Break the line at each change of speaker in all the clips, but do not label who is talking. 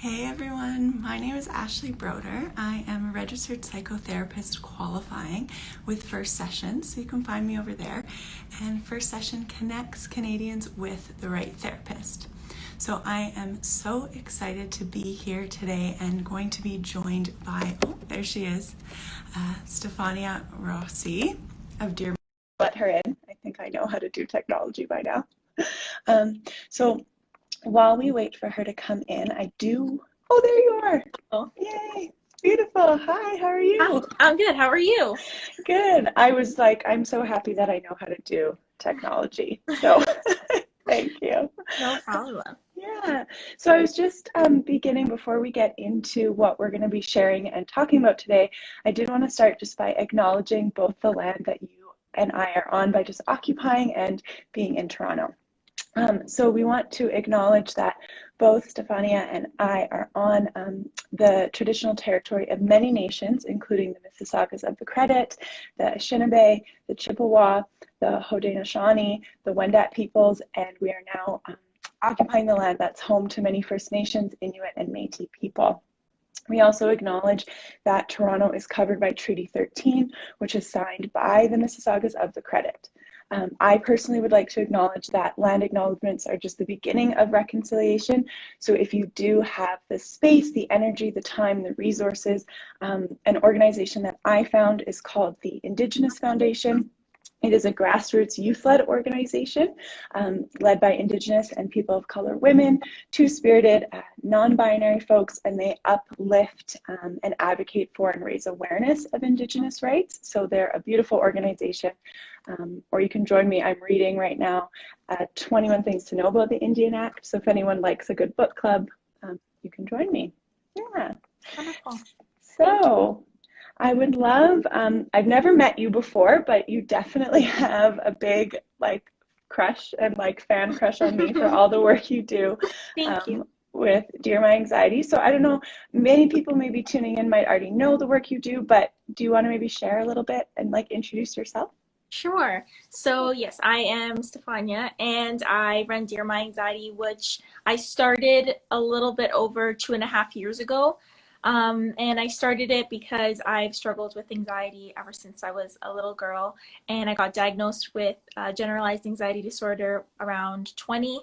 Hey everyone, my name is Ashley Brodeur. I am a registered psychotherapist qualifying with First Session, so you can find me over there. And First Session connects Canadians with the right therapist. So I am so excited to be here today and going to be joined by, oh, there she is, Stefania Rossi of Dear. Let her in. I think I know how to do technology by now. So while we wait for her to come in, oh, there you are.
Oh.
Yay. Beautiful. Hi, how are you?
Hi, I'm good. How are you?
Good. I was like, I'm so happy that I know how to do technology. So thank you.
No problem.
Yeah. So I was just beginning before we get into what we're going to be sharing and talking about today. I did want to start just by acknowledging both the land that you and I are on by just occupying and being in Toronto. So we want to acknowledge that both Stefania and I are on the traditional territory of many nations, including the Mississaugas of the Credit, the Anishinaabe, the Chippewa, the Haudenosaunee, the Wendat peoples, and we are now occupying the land that's home to many First Nations, Inuit, and Métis people. We also acknowledge that Toronto is covered by Treaty 13, which is signed by the Mississaugas of the Credit. I personally would like to acknowledge that land acknowledgements are just the beginning of reconciliation. So if you do have the space, the energy, the time, the resources, an organization that I found is called the Indigenous Foundation. It is a grassroots youth-led organization led by Indigenous and people of color women, two-spirited, non-binary folks, and they uplift and advocate for and raise awareness of Indigenous rights. So they're a beautiful organization. Or you can join me. I'm reading right now 21 Things to Know About the Indian Act. So if anyone likes a good book club, you can join me. Yeah.
Wonderful.
So I would love, I've never met you before, but you definitely have a big crush and fan crush on me for all the work you do.
Thank you.
With Dear My Anxiety. So I don't know, many people maybe tuning in might already know the work you do, but do you want to maybe share a little bit and introduce yourself?
Sure. So yes, I am Stefania and I run Dear My Anxiety, which I started a little bit over 2.5 years ago. And I started it because I've struggled with anxiety ever since I was a little girl, and I got diagnosed with generalized anxiety disorder around 20.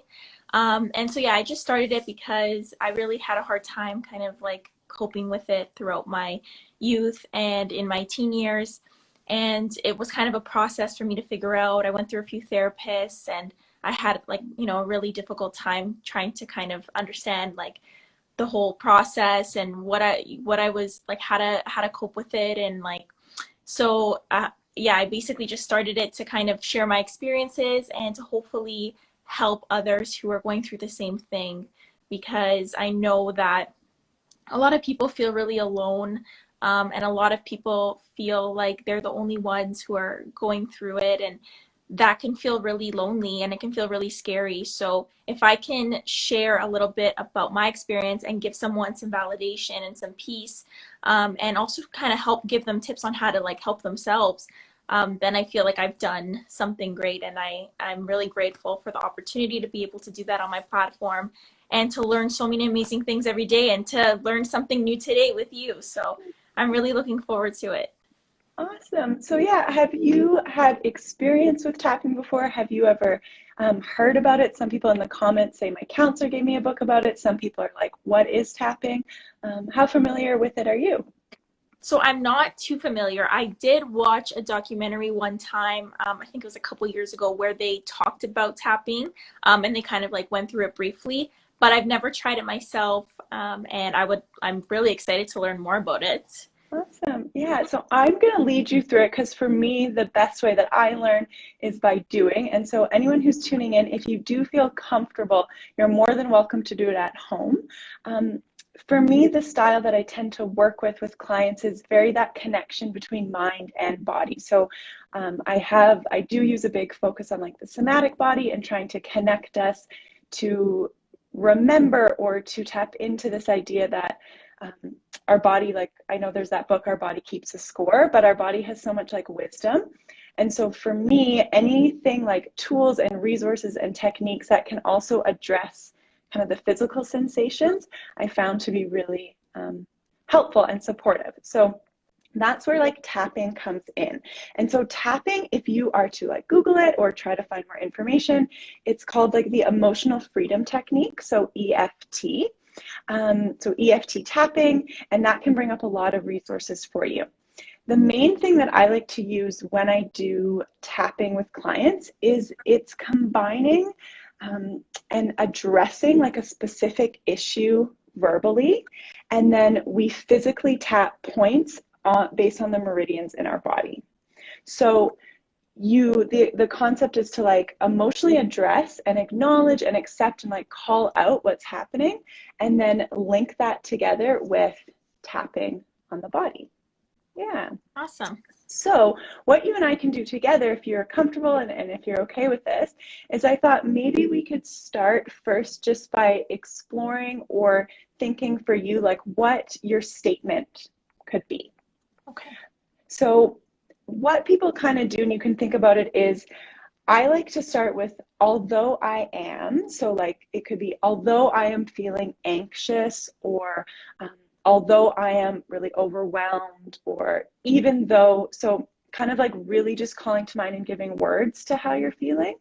And so yeah, I just started it because I really had a hard time kind of coping with it throughout my youth and in my teen years. And it was kind of a process for me to figure out. I went through a few therapists and I had a really difficult time trying to kind of understand the whole process and what I was how to cope with it. And yeah, I basically just started it to kind of share my experiences and to hopefully help others who are going through the same thing, because I know that a lot of people feel really alone. And a lot of people feel like they're the only ones who are going through it, and that can feel really lonely and it can feel really scary. So if I can share a little bit about my experience and give someone some validation and some peace, and also kind of help give them tips on how to help themselves, then I feel like I've done something great. And I'm really grateful for the opportunity to be able to do that on my platform and to learn so many amazing things every day and to learn something new today with you. So I'm really looking forward to it.
Awesome. So yeah, have you had experience with tapping before? Have you ever heard about it? Some people in the comments say my counselor gave me a book about it. Some people are like, what is tapping? How familiar with it are you?
So I'm not too familiar. I did watch a documentary one time, I think it was a couple years ago, where they talked about tapping, and they kind of went through it briefly, but I've never tried it myself, and I'm really excited to learn more about it.
Awesome. Yeah, so I'm going to lead you through it because for me, the best way that I learn is by doing. And so anyone who's tuning in, if you do feel comfortable, you're more than welcome to do it at home. For me, the style that I tend to work with clients is very that connection between mind and body. So I do use a big focus on the somatic body and trying to connect us to remember or to tap into this idea that our body, I know there's that book, Our Body Keeps a Score, but our body has so much wisdom. And so for me, anything tools and resources and techniques that can also address kind of the physical sensations, I found to be really helpful and supportive. So that's where like tapping comes in. And so tapping, if you are to like Google it or try to find more information, it's called like the emotional freedom technique. So EFT. So EFT tapping, and that can bring up a lot of resources for you. The main thing that I like to use when I do tapping with clients is it's combining and addressing like a specific issue verbally, and then we physically tap points based on the meridians in our body. So the concept is to like emotionally address and acknowledge and accept and like call out what's happening, and then link that together with tapping on the body. Yeah.
Awesome.
So what you and I can do together, if you're comfortable and if you're okay with this, is I thought maybe we could start first just by exploring or thinking for you like what your statement could be.
Okay.
So what people kind of do, and you can think about it, is I like to start with although I am. So like it could be although I am feeling anxious, or although I am really overwhelmed, or even though, so kind of like really just calling to mind and giving words to how you're feeling.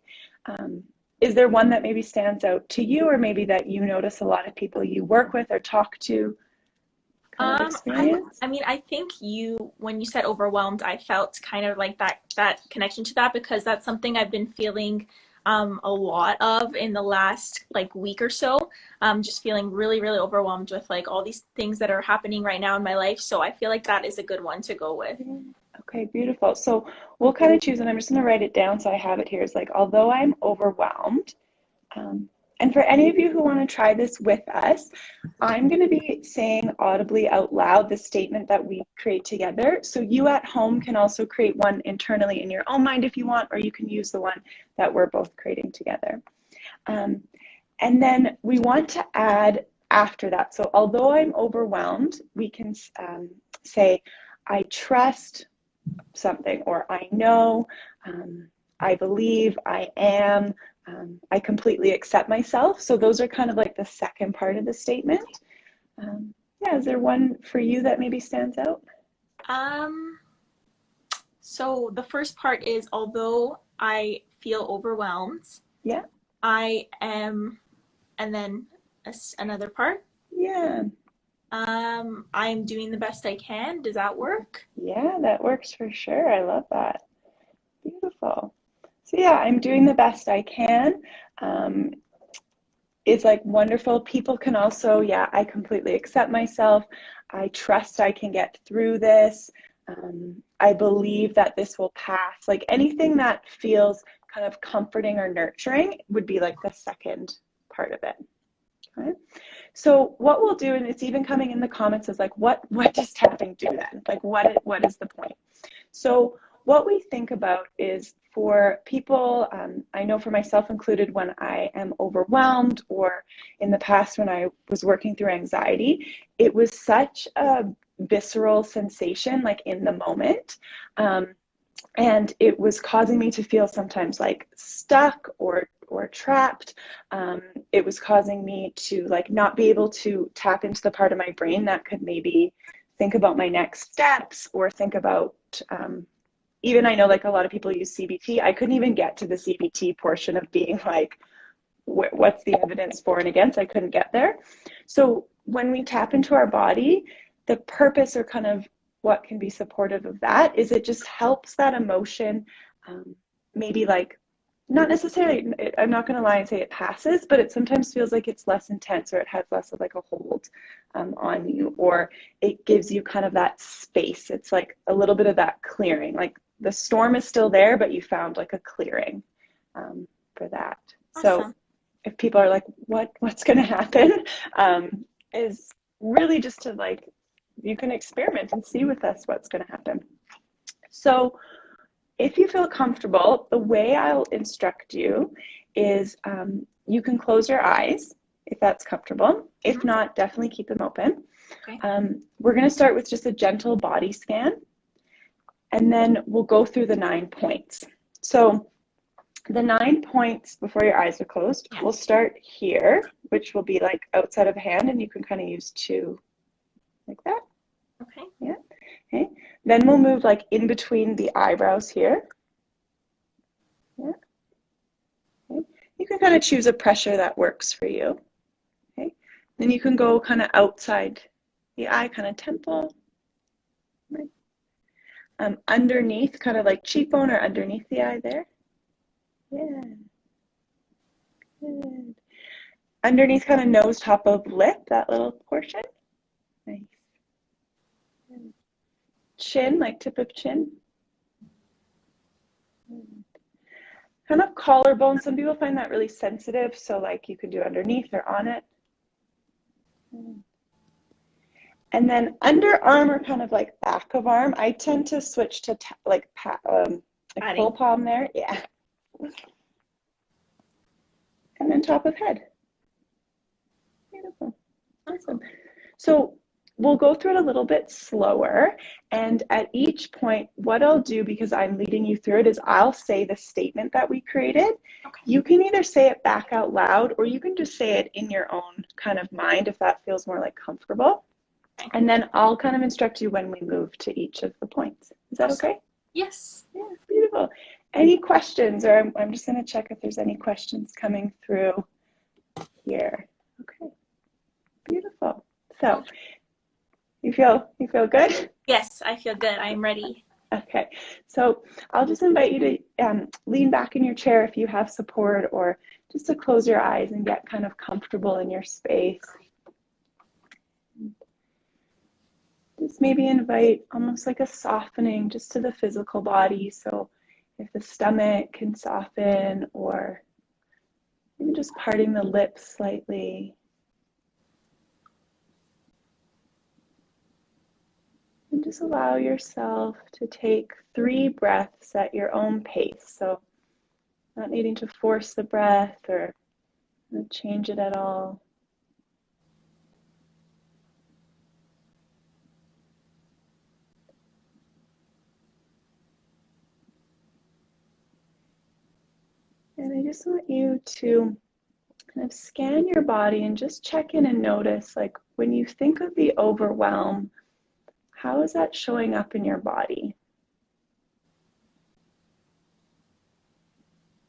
Is there one that maybe stands out to you, or maybe that you notice a lot of people you work with or talk to kind of experience?
I mean, I think when you said overwhelmed, I felt kind of like that connection to that, because that's something I've been feeling a lot of in the last like week or so. Just feeling really, really overwhelmed with like all these things that are happening right now in my life. So I feel like that is a good one to go with.
Okay, beautiful. So we'll kind of choose, and I'm just going to write it down so I have it here. It's like, although I'm overwhelmed. And for any of you who want to try this with us, I'm going to be saying audibly out loud the statement that we create together. So you at home can also create one internally in your own mind if you want, or you can use the one that we're both creating together. And then we want to add after that. So although I'm overwhelmed, we can say, I trust something, or I know, I believe, I am, I completely accept myself. So those are kind of like the second part of the statement. Yeah, is there one for you that maybe stands out?
So the first part is, although I feel overwhelmed,
Yeah.
I am, and then another part.
Yeah.
I'm doing the best I can. Does that work?
Yeah, that works for sure. I love that. Beautiful. So yeah, I'm doing the best I can. It's like wonderful. People can also, yeah, I completely accept myself. I trust I can get through this. I believe that this will pass. Like anything that feels kind of comforting or nurturing would be like the second part of it. Okay. So what we'll do, and it's even coming in the comments, is like, what does tapping do then? Like what is the point? So what we think about is, for people, I know for myself included, when I am overwhelmed, or in the past when I was working through anxiety, it was such a visceral sensation, like in the moment. And it was causing me to feel sometimes like stuck or trapped. It was causing me to like not be able to tap into the part of my brain that could maybe think about my next steps, or think about, even I know like a lot of people use CBT. I couldn't even get to the CBT portion of being like, what's the evidence for and against? I couldn't get there. So when we tap into our body, the purpose, or kind of what can be supportive of that, is it just helps that emotion, maybe like, not necessarily, I'm not going to lie and say it passes, but it sometimes feels like it's less intense, or it has less of like a hold on you, or it gives you kind of that space. It's like a little bit of that clearing, like the storm is still there, but you found like a clearing for that.
Awesome.
So if people are like, what's going to happen, is really just to like, you can experiment and see with us what's going to happen. So if you feel comfortable, the way I'll instruct you is, you can close your eyes if that's comfortable. If not, definitely keep them open.
Okay.
We're going to start with just a gentle body scan, and then we'll go through the 9 points. So the 9 points before your eyes are closed, we'll start here. which will be like outside of the hand, and you can kind of use two like that.
Okay.
Yeah. Okay. Then we'll move like in between the eyebrows here. Yeah. Okay. You can kind of choose a pressure that works for you. Okay. Then you can go kind of outside the eye, kind of temple. Right. Underneath, kind of like cheekbone or underneath the eye there. Yeah. Good. Underneath, kind of nose, top of lip, that little portion. Nice. Good. Chin, like tip of chin. Good. Kind of collarbone. Some people find that really sensitive, so like you can do underneath or on it. Good. And then underarm or kind of like back of arm, I tend to switch to like full palm there. Yeah. And then top of head. Beautiful. Awesome. So we'll go through it a little bit slower. And at each point, what I'll do, because I'm leading you through it, is I'll say the statement that we created. Okay. You can either say it back out loud, or you can just say it in your own kind of mind if that feels more like comfortable. And then I'll kind of instruct you when we move to each of the points. Is that okay?
Yes.
Yeah, beautiful. Any questions? Or I'm just going to check if there's any questions coming through here. Okay, beautiful. So you feel good?
Yes, I feel good. I'm ready.
Okay, so I'll just invite you to lean back in your chair if you have support, or just to close your eyes and get kind of comfortable in your space. Just maybe invite almost like a softening just to the physical body. So if the stomach can soften, or maybe just parting the lips slightly. And just allow yourself to take 3 breaths at your own pace. So not needing to force the breath or change it at all. And I just want you to kind of scan your body and just check in and notice, like, when you think of the overwhelm, how is that showing up in your body?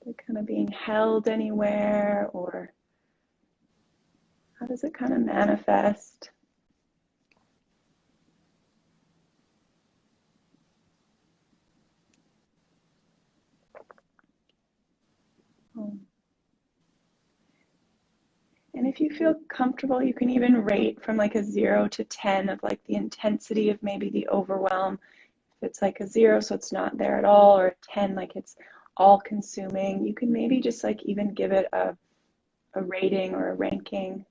Is it kind of being held anywhere, or how does it kind of manifest? And if you feel comfortable, you can even rate from like a 0 to 10 of like the intensity of maybe the overwhelm. If it's like a 0, so it's not there at all, or a 10, like it's all consuming, you can maybe just like even give it a rating or a ranking.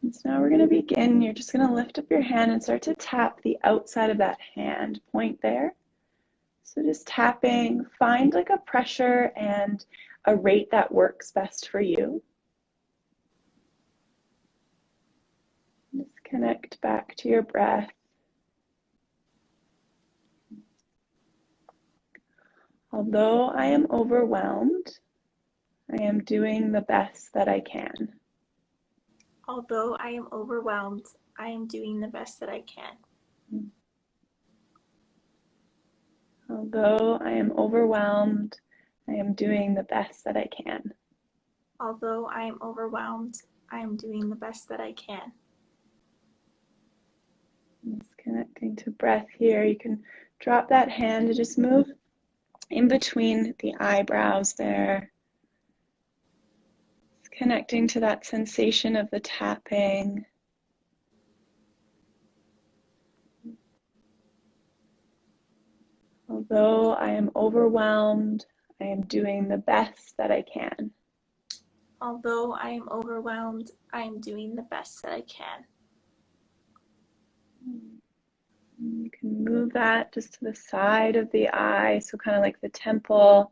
And so now we're going to begin. You're just going to lift up your hand and start to tap the outside of that hand, point there. So just tapping, find like a pressure and a rate that works best for you. Just connect back to your breath. Although I am overwhelmed, I am doing the best that I can.
Although I am overwhelmed, I am doing the best that I can.
Although I am overwhelmed, I am doing the best that I can.
Although I am overwhelmed, I am doing the best that I can.
Just connecting to breath here. You can drop that hand to just move in between the eyebrows there. Just connecting to that sensation of the tapping. Although I am overwhelmed, I am doing the best that I can.
Although I am overwhelmed, I am doing the best that I can.
You can move that just to the side of the eye, so kind of like the temple.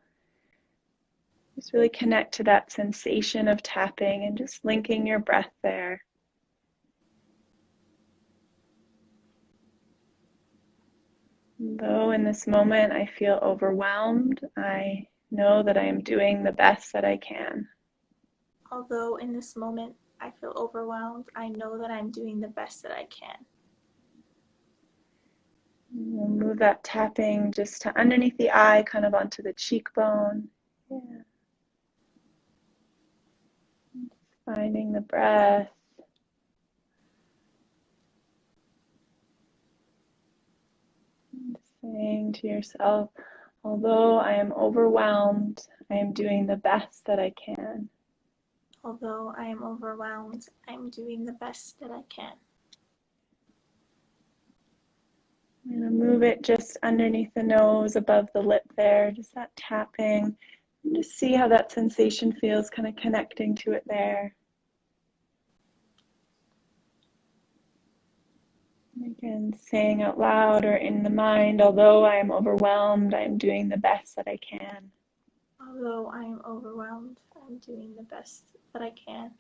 Just really connect to that sensation of tapping and just linking your breath there. Though in this moment I feel overwhelmed, I know that I am doing the best that I can.
Although in this moment I feel overwhelmed, I know that I'm doing the best that I can.
We'll move that tapping just to underneath the eye, kind of onto the cheekbone. Yeah. Finding the breath. And saying to yourself, although I am overwhelmed, I am doing the best that I can.
Although I am overwhelmed, I'm doing the best that I can.
I'm going to move it just underneath the nose, above the lip there, just that tapping. And just see how that sensation feels, kind of connecting to it there. Again, saying out loud or in the mind, although I am overwhelmed, I am doing the best that I can.
Although I am overwhelmed, I'm doing the best that I can.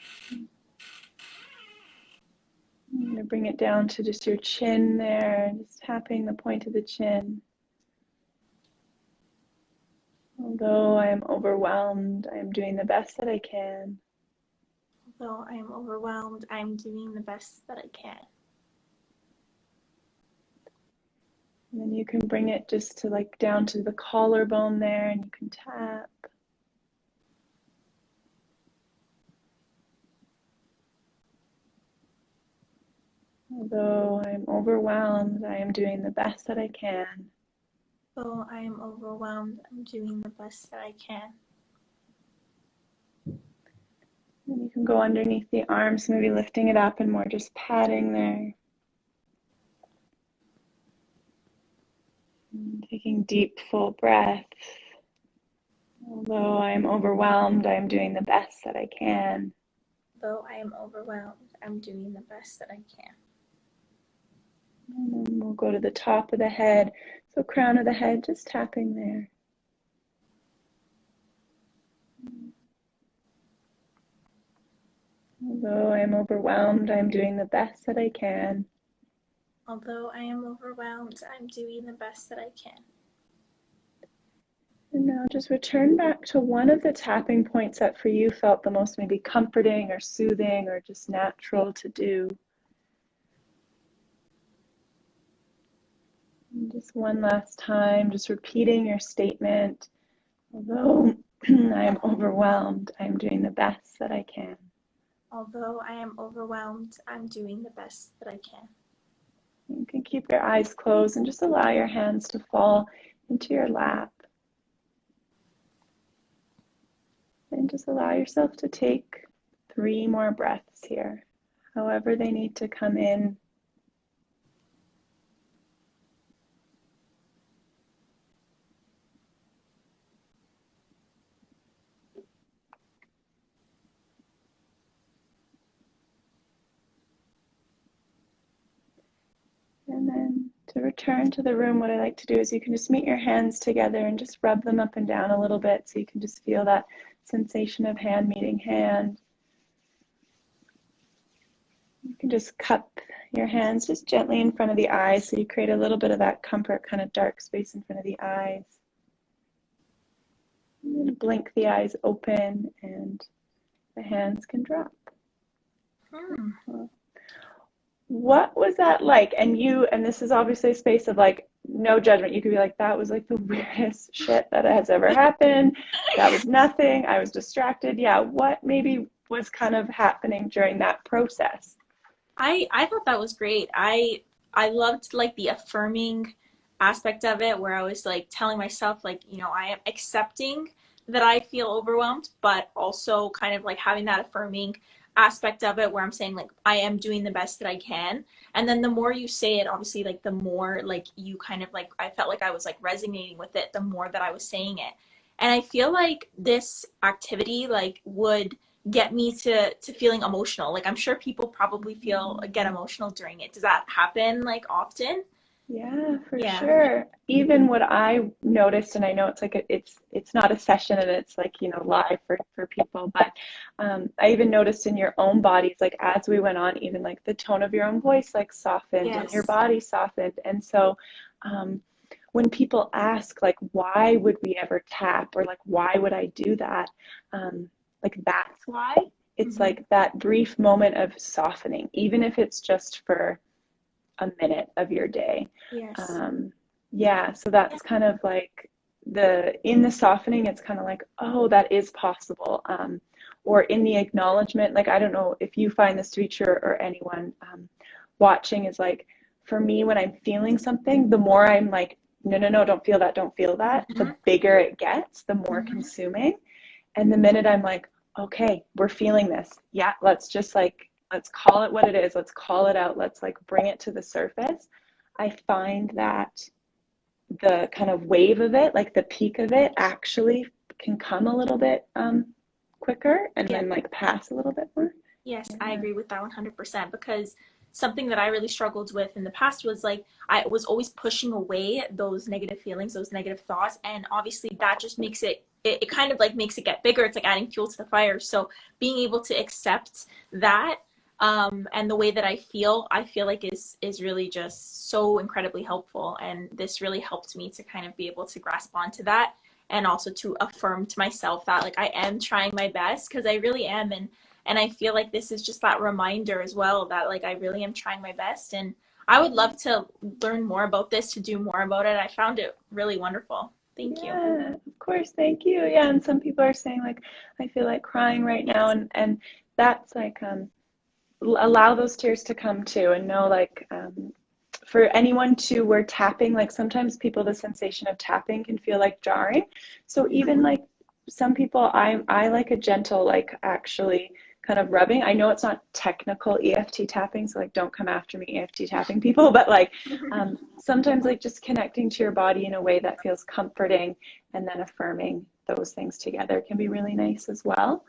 I'm going to bring it down to just your chin there, just tapping the point of the chin. Although I am overwhelmed, I am doing the best that I can.
Although I am overwhelmed, I'm doing the best that I can.
And then you can bring it just to like down to the collarbone there, and you can tap. Although I am overwhelmed, I am doing the best that I can.
Though I am overwhelmed, I'm doing the best that I can.
And you can go underneath the arms, maybe lifting it up and more just patting there. And taking deep, full breaths. Although I am overwhelmed, I am doing the best that I can.
Though I am overwhelmed, I'm doing the best that I can.
And then we'll go to the top of the head. So crown of the head, just tapping there. Although I am overwhelmed, I am doing the best that I can.
Although I am overwhelmed, I'm doing the best that I can.
And now just return back to one of the tapping points that for you felt the most maybe comforting or soothing or just natural to do. And just one last time, just repeating your statement. Although I am overwhelmed, I am doing the best that I can.
Although I am overwhelmed, I'm doing the best that I can.
You can keep your eyes closed and just allow your hands to fall into your lap. And just allow yourself to take 3 more breaths here, however they need to come in. And then to return to the room, what I like to do is you can just meet your hands together and just rub them up and down a little bit so you can just feel that sensation of hand meeting hand. You can just cup your hands just gently in front of the eyes so you create a little bit of that comfort, kind of dark space in front of the eyes. And then blink the eyes open and the hands can drop. What was that like? And this is obviously a space of like no judgment. You could be like, that was like the weirdest shit that has ever happened. That was nothing. I was distracted. Yeah, what maybe was kind of happening during that process?
I thought that was great. I loved like the affirming aspect of it where I was like telling myself like, I am accepting that I feel overwhelmed, but also kind of like having that affirming aspect of it where I'm saying like I am doing the best that I can. And then the more you say it, obviously like the more like you kind of like I felt like I was like resonating with it the more that I was saying it. And I feel like this activity like would get me to feeling emotional. Like I'm sure people probably get emotional during it. Does that happen like often?
Yeah, for
Yeah.
sure. Even what I noticed, and I know it's like it's not a session and it's like, live for people, but I even noticed in your own bodies, like as we went on, even like the tone of your own voice like softened and your
Yes.
body softened. And so when people ask, like, why would we ever tap, or like, why would I do that? Like, that's why. It's like that brief moment of softening, even if it's just for a minute of your day.
Yes.
Yeah, so that's kind of like in the softening, it's kind of like, oh, that is possible. Or in the acknowledgement, like, I don't know if you find this to be true, or anyone watching, is like, for me, when I'm feeling something, the more I'm like, no, no, no, don't feel that, don't feel that, the bigger it gets, the more consuming. And the minute I'm like, okay, we're feeling this. Yeah, let's call it what it is. Let's call it out. Let's like bring it to the surface. I find that the kind of wave of it, like the peak of it, actually can come a little bit quicker, and then like pass a little bit more.
Yes, I agree with that 100%, because something that I really struggled with in the past was like I was always pushing away those negative feelings, those negative thoughts, and obviously that just makes it kind of like makes it get bigger. It's like adding fuel to the fire. So being able to accept that, and the way that I feel like is really just so incredibly helpful. And this really helped me to kind of be able to grasp onto that, and also to affirm to myself that like I am trying my best, because I really am. And I feel like this is just that reminder as well that like I really am trying my best. And I would love to learn more about this, to do more about it. I found it really wonderful. Thank you.
Yeah, of course. Thank you. Yeah, and some people are saying like, I feel like crying right now, and that's like allow those tears to come too, and know like for anyone too, we're tapping, like sometimes people, the sensation of tapping can feel like jarring. So even like some people, I like a gentle, like actually kind of rubbing. I know it's not technical EFT tapping, so like don't come after me EFT tapping people, but like sometimes like just connecting to your body in a way that feels comforting, and then affirming those things together can be really nice as well.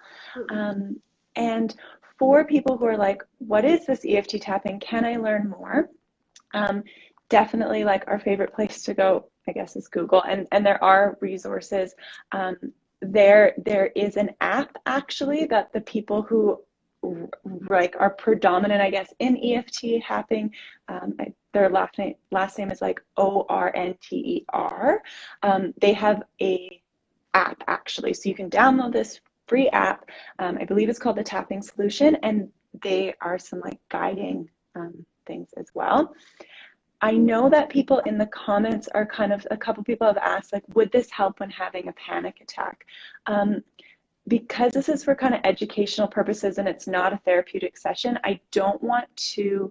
And for people who are like, what is this EFT tapping? Can I learn more? Definitely like our favorite place to go, I guess, is Google, and there are resources. There is an app actually that the people who like are predominant, I guess, in EFT tapping, their last name is like ORNTER. They have a app actually, so you can download this free app. I believe it's called the Tapping Solution, and they are some like guiding things as well. I know that people in the comments are a couple people have asked, like, would this help when having a panic attack? Because this is for kind of educational purposes and it's not a therapeutic session, I don't want to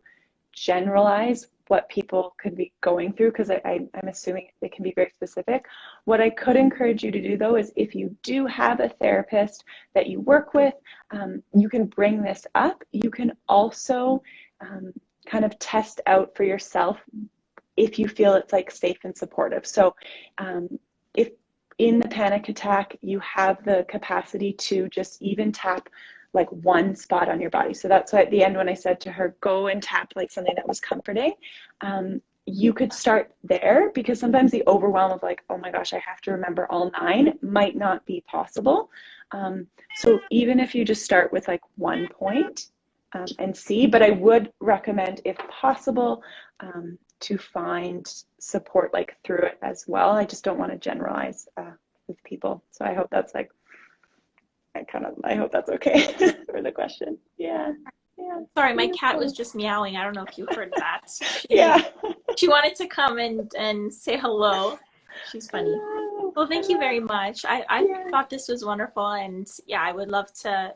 generalize what people could be going through, because I'm assuming it can be very specific. What I could encourage you to do though is, if you do have a therapist that you work with, you can bring this up. You can also kind of test out for yourself if you feel it's like safe and supportive. So if in the panic attack you have the capacity to just even tap like one spot on your body. So that's why at the end when I said to her, go and tap like something that was comforting, you could start there, because sometimes the overwhelm of like, oh my gosh, I have to remember all 9 might not be possible. So even if you just start with like one point and see, but I would recommend, if possible, to find support like through it as well. I just don't want to generalize with people. So I hope that's like, I hope that's okay for the question. Yeah.
Sorry, my cat was just meowing. I don't know if you heard that.
Yeah.
She wanted to come and say hello. She's funny.
Hello.
Well, thank you very much. I thought this was wonderful, and yeah, I would love to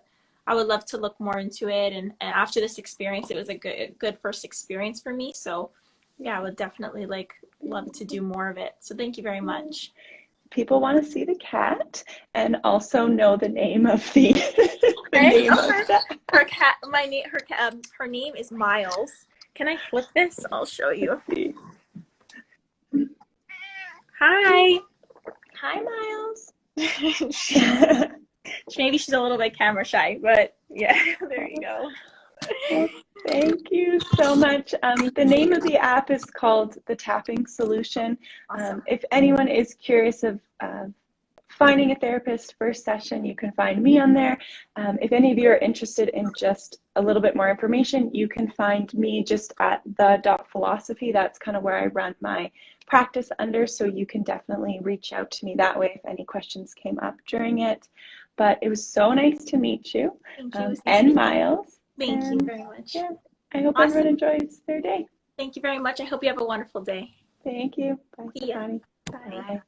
look more into it. And after this experience, it was a good first experience for me. So yeah, I would definitely love to do more of it. So thank you very much.
People want to see the cat and also know the name of the, name of that.
Her name is Miles. Can I flip this? I'll show you. Hi.
Hi, Miles.
Maybe she's a little bit camera shy, but yeah, there you go.
Well, thank you so much. The name of the app is called the Tapping Solution.
Awesome.
If anyone is curious of finding a therapist for a session, you can find me on there. If any of you are interested in just a little bit more information, you can find me just at the .philosophy. That's kind of where I run my practice under, so you can definitely reach out to me that way if any questions came up during it. But it was so nice to meet you.
Thank you.
And Miles.
Thank you
And
very much.
yeah, I hope
Awesome.
everyone enjoys their day.
Thank you very much. I hope you have a wonderful day.
Thank you. Bye,
See ya.
Stefani.
Bye.
Bye.